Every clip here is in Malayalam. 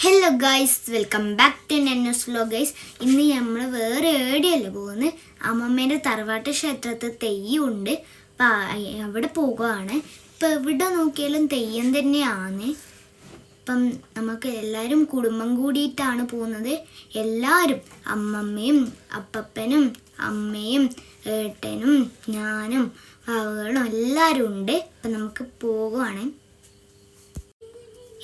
Hello guys, welcome back to നെന്നൂസ് വ്ലോഗ് ഗൈസ്. ഇന്ന് നമ്മൾ വേറെ എവിടെയല്ല പോകുന്നത്. അമ്മമ്മേൻ്റെ തറവാട്ട് ക്ഷേത്രത്തിൽ തെയ്യമുണ്ട്. അപ്പം അവിടെ പോകുകയാണ്. ഇപ്പം എവിടെ നോക്കിയാലും തെയ്യം തന്നെയാണ്. ഇപ്പം നമുക്ക് എല്ലാവരും കുടുംബം കൂടിയിട്ടാണ് പോകുന്നത്. എല്ലാവരും അമ്മമ്മയും അപ്പപ്പനും അമ്മയും ഏട്ടനും ഞാനും അവകളും എല്ലാവരും ഉണ്ട്. അപ്പം നമുക്ക് പോകുകയാണ്.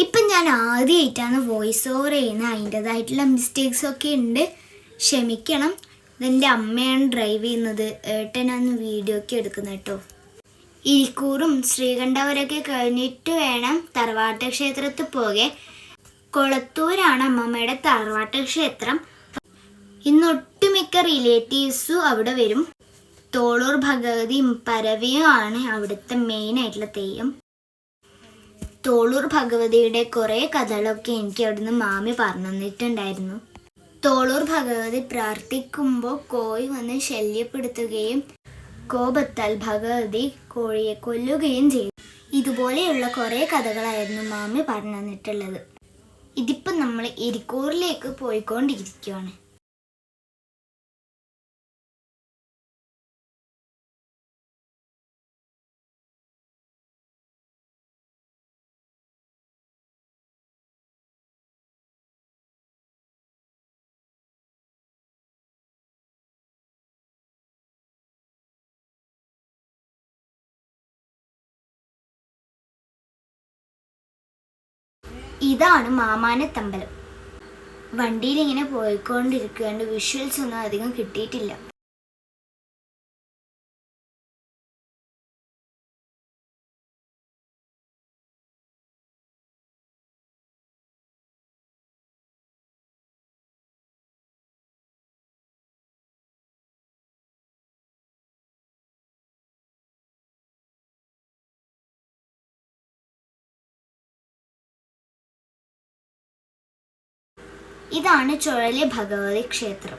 ഇപ്പം ഞാൻ ആദ്യമായിട്ടാണ് വോയിസ് ഓവർ ചെയ്യുന്നത്. അതിൻ്റേതായിട്ടുള്ള മിസ്റ്റേക്സൊക്കെ ഉണ്ട്, ക്ഷമിക്കണം. ഇതെൻ്റെ അമ്മയാണ് ഡ്രൈവ് ചെയ്യുന്നത്, ഏട്ടനാണ് വീഡിയോ ഒക്കെ എടുക്കുന്നത് കേട്ടോ. ഇരിക്കൂറും ശ്രീകണ്ഠവരൊക്കെ കഴിഞ്ഞിട്ട് വേണം തറവാട്ട് ക്ഷേത്രത്തിൽ പോകെ. കൊളത്തൂരാണ് അമ്മമ്മയുടെ തറവാട്ട് ക്ഷേത്രം. ഇന്ന് ഒട്ടുമിക്ക റിലേറ്റീവ്സും അവിടെ വരും. തോളൂർ ഭഗവതിയും പരവയും ആണ് അവിടുത്തെ മെയിനായിട്ടുള്ള തെയ്യം. തോളൂർ ഭഗവതിയുടെ കുറേ കഥകളൊക്കെ എനിക്ക് അവിടുന്ന് മാമി പറഞ്ഞു തന്നിട്ടുണ്ടായിരുന്നു. തോളൂർ ഭഗവതി പ്രാർത്ഥിക്കുമ്പോൾ കോഴി വന്ന് ശല്യപ്പെടുത്തുകയും കോപത്താൽ ഭഗവതി കോഴിയെ കൊല്ലുകയും ചെയ്തു. ഇതുപോലെയുള്ള കുറേ കഥകളായിരുന്നു മാമി പറഞ്ഞു തന്നിട്ടുള്ളത്. ഇതിപ്പം നമ്മൾ ഇരിക്കൂറിലേക്ക് പോയിക്കൊണ്ടിരിക്കുകയാണ്. ഇതാണ് മാമാനത്തമ്പലം. വണ്ടിയിൽ ഇങ്ങനെ പോയിക്കൊണ്ടിരിക്കുകയാണ്. വിഷ്വൽസ് ഒന്നും അധികം കിട്ടിയിട്ടില്ല. ഇതാണ് ചുഴലി ഭഗവതി ക്ഷേത്രം.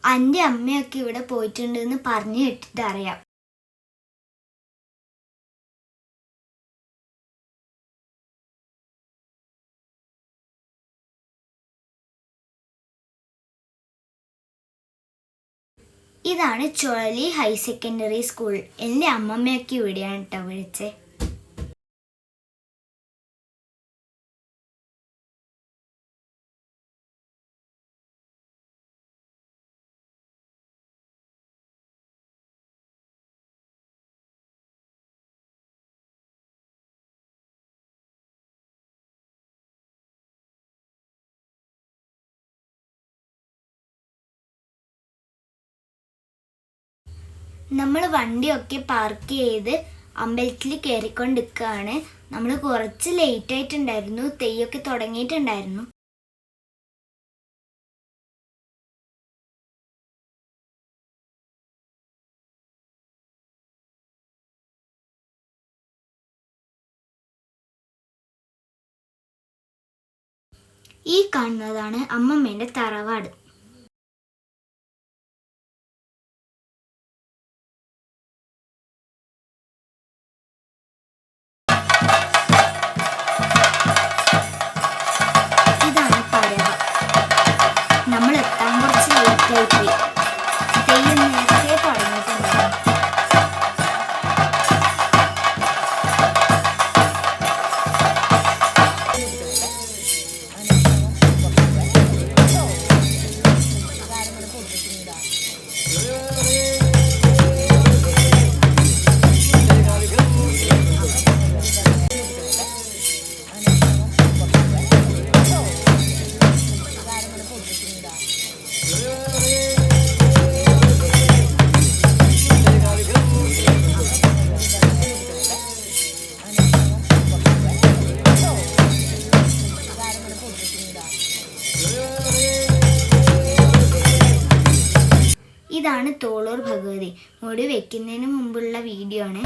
എൻ്റെ അമ്മയൊക്കെ ഇവിടെ പോയിട്ടുണ്ടെന്ന് പറഞ്ഞു കേട്ടിട്ട് അറിയാം. ഇതാണ് ചുഴലി ഹയർ സെക്കൻഡറി സ്കൂൾ. എൻ്റെ അമ്മമ്മയൊക്കെ ഇവിടെയാണ് കേട്ടോ വിളിച്ചത്. നമ്മൾ വണ്ടിയൊക്കെ പാർക്ക് ചെയ്ത് അമ്പലത്തിൽ കയറിക്കൊണ്ടിരിക്കുകയാണ്. നമ്മൾ കുറച്ച് ലേറ്റ് ആയിട്ടുണ്ടായിരുന്നു. തെയ്യൊക്കെ തുടങ്ങിയിട്ടുണ്ടായിരുന്നു. ഈ കാണുന്നതാണ് അമ്മമ്മേൻ്റെ തറവാട്. നമ്മൾ എത്താൻ കുറച്ച് ലേറ്റായി പോയി. തെയ്യം നേരത്തെ തുടങ്ങിയിട്ടുണ്ട്. ഇതാണ് തോളൂർ ഭഗവതി. മുടി വെക്കുന്നതിന് മുമ്പുള്ള വീഡിയോ ആണ്.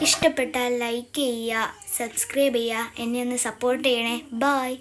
ഇഷ്ടപ്പെട്ടാൽ ലൈക്ക് ചെയ്യുക, സബ്സ്ക്രൈബ് ചെയ്യുക, എന്നെ ഒന്ന് സപ്പോർട്ട് ചെയ്യണേ. ബൈ.